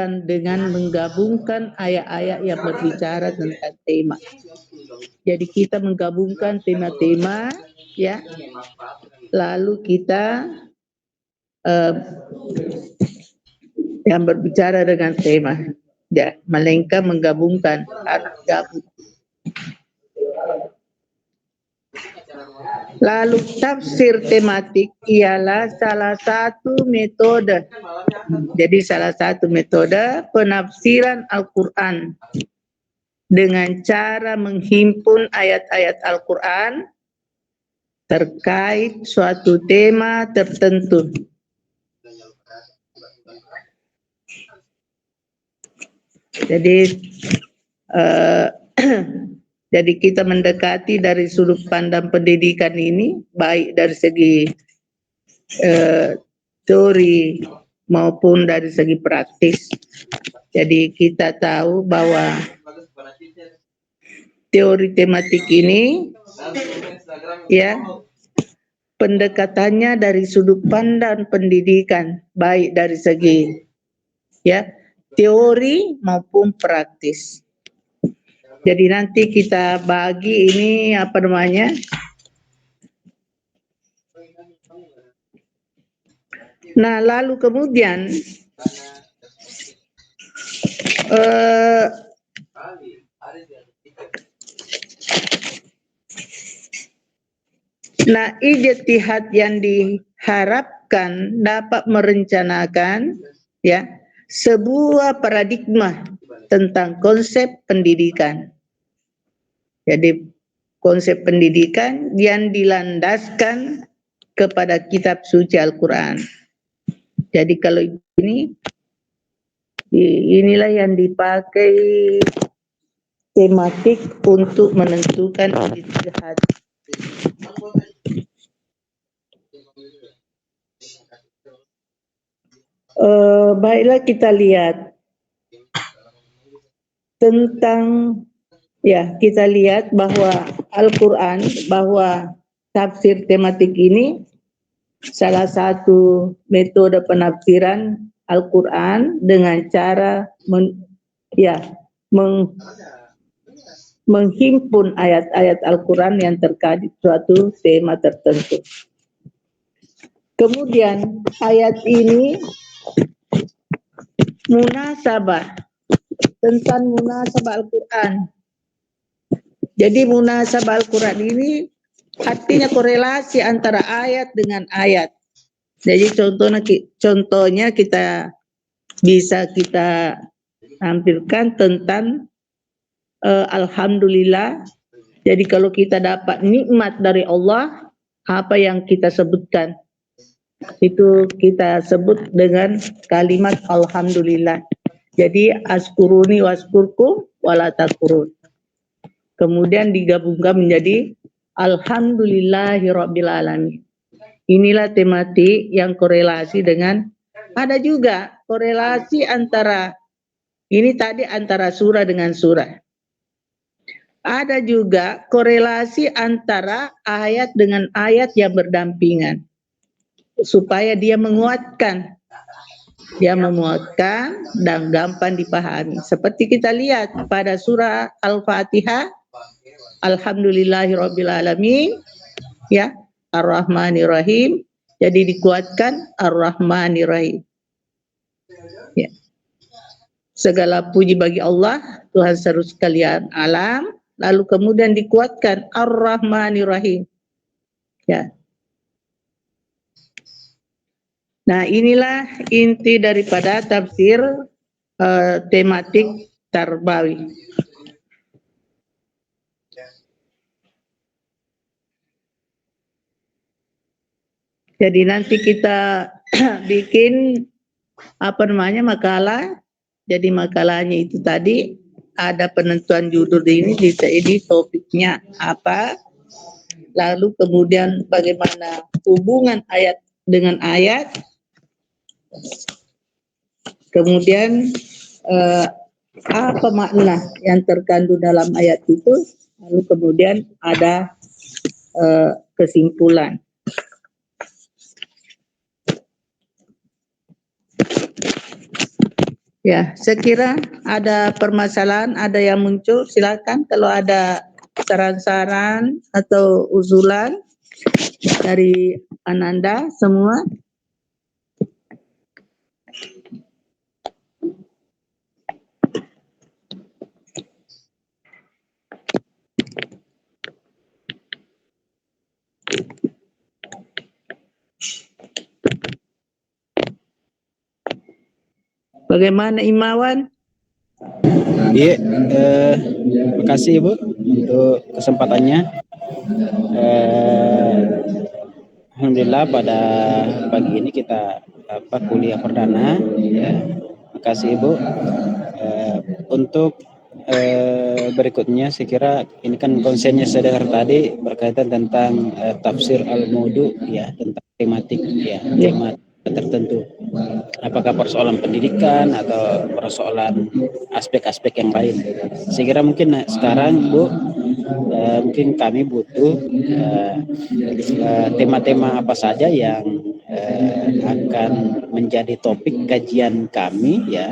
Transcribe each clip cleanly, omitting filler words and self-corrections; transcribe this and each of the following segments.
dengan menggabungkan ayat-ayat yang berbicara tentang tema. Jadi kita menggabungkan tema-tema, ya. Lalu kita yang berbicara dengan tema, ya, melainkan menggabungkan, harus gabung. Lalu tafsir tematik ialah salah satu metode. Jadi salah satu metode penafsiran Al-Quran dengan cara menghimpun ayat-ayat Al-Quran terkait suatu tema tertentu. Jadi jadi kita mendekati dari sudut pandang pendidikan ini, baik dari segi teori maupun dari segi praktis. Jadi kita tahu bahwa teori tematik ini, ya, pendekatannya dari sudut pandang pendidikan, baik dari segi, ya, teori maupun praktis. Jadi nanti kita bagi ini apa namanya? Nah, lalu kemudian nah, ijtihad yang diharapkan dapat merencanakan, ya, sebuah paradigma tentang konsep pendidikan. Jadi konsep pendidikan yang dilandaskan kepada kitab suci Al-Quran. Jadi kalau ini, inilah yang dipakai tematik untuk menentukan ijtihad. Baiklah, kita lihat tentang, ya, kita lihat bahwa Al-Quran, bahwa tafsir tematik ini salah satu metode penafsiran Al-Quran dengan cara menghimpun ayat-ayat Al-Quran yang terkait suatu tema tertentu. Kemudian ayat ini munasabah, tentang munasabah Al-Quran. Jadi munasabah Al-Quran ini artinya korelasi antara ayat dengan ayat. Jadi contohnya kita bisa kita tampilkan tentang Alhamdulillah. Jadi kalau kita dapat nikmat dari Allah, apa yang kita sebutkan? Itu kita sebut dengan kalimat Alhamdulillah. Jadi askuruni waskurkum wala takfurun. Kemudian digabungkan menjadi Alhamdulillahirabbil alamin. Inilah tematik yang korelasi dengan, ada juga korelasi antara ini tadi antara surah dengan surah. Ada juga korelasi antara ayat dengan ayat yang berdampingan, supaya dia menguatkan dan gampang dipahami. Seperti kita lihat pada surah Al-Fatihah, Alhamdulillahirabbil alamin, ya, Ar-Rahmanir-Rahim. Jadi dikuatkan Ar-Rahmanir-Rahim. Ya. Segala puji bagi Allah, Tuhan seluruh sekalian alam. Lalu kemudian dikuatkan Ar-Rahmanir-Rahim. Ya. Nah, inilah inti daripada tafsir tematik tarbawi. Jadi nanti kita bikin apa namanya makalah. Jadi makalahnya itu tadi ada penentuan judul ini topiknya apa. Lalu kemudian bagaimana hubungan ayat dengan ayat. Kemudian apa makna yang terkandung dalam ayat itu. Lalu kemudian ada kesimpulan. Ya, saya kira ada permasalahan, ada yang muncul, silakan kalau ada saran-saran atau usulan dari Ananda semua. Bagaimana Imawan? Iya, terima kasih Ibu untuk kesempatannya. Alhamdulillah pada pagi ini kita kuliah perdana. Ya, terima kasih Ibu. Untuk berikutnya, saya kira ini kan konsennya saya dengar tadi berkaitan tentang tafsir al-maudu, ya, tentang tematik, ya, tema tertentu. Apakah persoalan pendidikan atau persoalan aspek-aspek yang lain? Saya kira mungkin sekarang Bu, mungkin kami butuh tema-tema apa saja yang akan menjadi topik kajian kami, ya,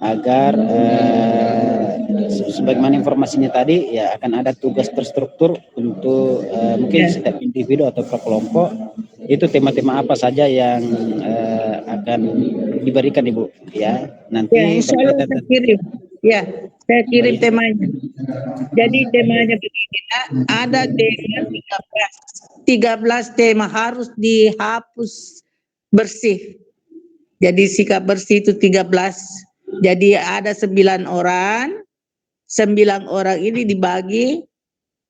agar sebagaimana informasinya tadi, ya, akan ada tugas terstruktur untuk mungkin setiap individu atau per kelompok itu tema-tema apa saja yang akan diberikan Ibu, ya, nanti Ya, insya Allah saya kirim. Ya, saya kirim temanya. Jadi temanya begini, ada tema 13 tema harus dihapus bersih. Jadi sikap bersih itu 13. Jadi ada 9 orang. 9 orang ini dibagi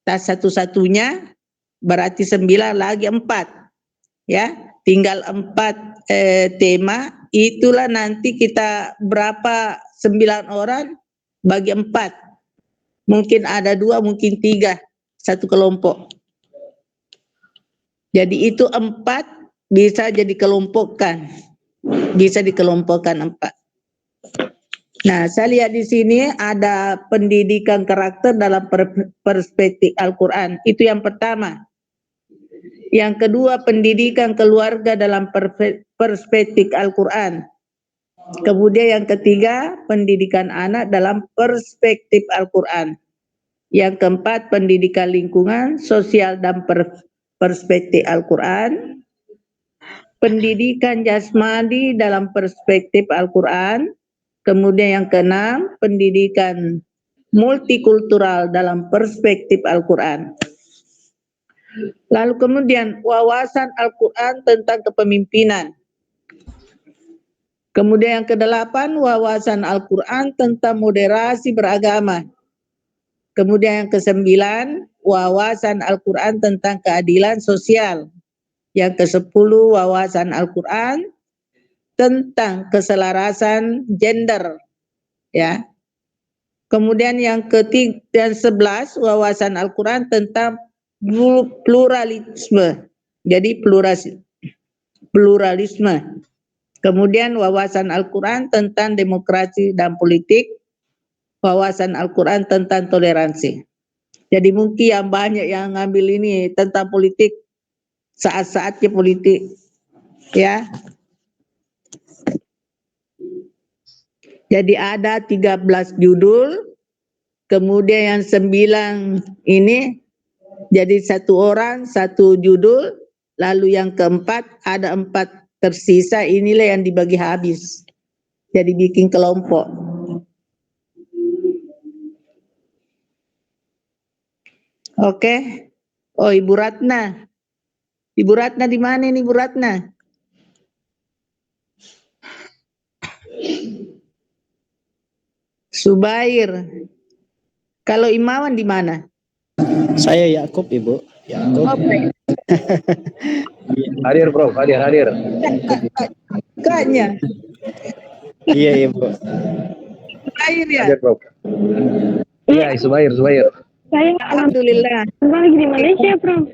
tas satu-satunya berarti 9 lagi 4. Ya, tinggal 4 tema, itulah nanti kita berapa 9 orang bagi 4. Mungkin ada 2, mungkin 3 satu kelompok. Jadi itu 4 bisa jadi kelompokkan. Bisa dikelompokkan 4. Nah, saya lihat di sini ada pendidikan karakter dalam perspektif Al-Quran. Itu yang pertama. Yang kedua, pendidikan keluarga dalam perspektif Al-Quran. Kemudian yang ketiga, pendidikan anak dalam perspektif Al-Quran. Yang keempat, pendidikan lingkungan, sosial dan perspektif Al-Quran. Pendidikan jasmani dalam perspektif Al-Quran. Kemudian yang keenam, pendidikan multikultural dalam perspektif Al-Quran. Lalu kemudian wawasan Al-Quran tentang kepemimpinan. Kemudian yang kedelapan, wawasan Al-Quran tentang moderasi beragama. Kemudian yang kesembilan, wawasan Al-Quran tentang keadilan sosial. Yang ke-10, wawasan Al-Quran tentang keselarasan gender. Ya. Kemudian yang ke-11, wawasan Al-Quran tentang pluralisme. Jadi pluralisme. Kemudian wawasan Al-Quran tentang demokrasi dan politik, wawasan Al-Quran tentang toleransi. Jadi mungkin yang banyak yang ngambil ini tentang politik, saat-saatnya politik, ya. Jadi ada 13 judul, kemudian yang 9 ini jadi satu orang satu judul, lalu yang keempat ada 4 tersisa, inilah yang dibagi habis. Jadi bikin kelompok. Oke. Oh, Ibu Ratna. Ibu Ratna di mana ini Ibu Ratna? Subair. Kalau Imawan di mana? Saya Yakub Ibu. Yakub. Oke. Hadir Bro, hadir. Kayaknya. Iya Ibu. Subair ya? Hadir Bro. Iya, Subair. Saya Alhamdulillah. lagi di Malaysia, Bro.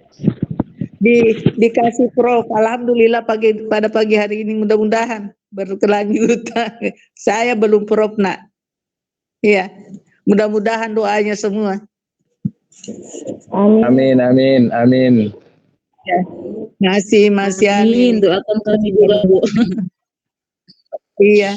Dikasih Prof. Alhamdulillah pada pagi hari ini, mudah-mudahan berkelanjutan. Saya belum Prof, nak. Iya. Mudah-mudahan doanya semua. Amin. Ya. Masih Amin, doakan kami juga Bu. Iya.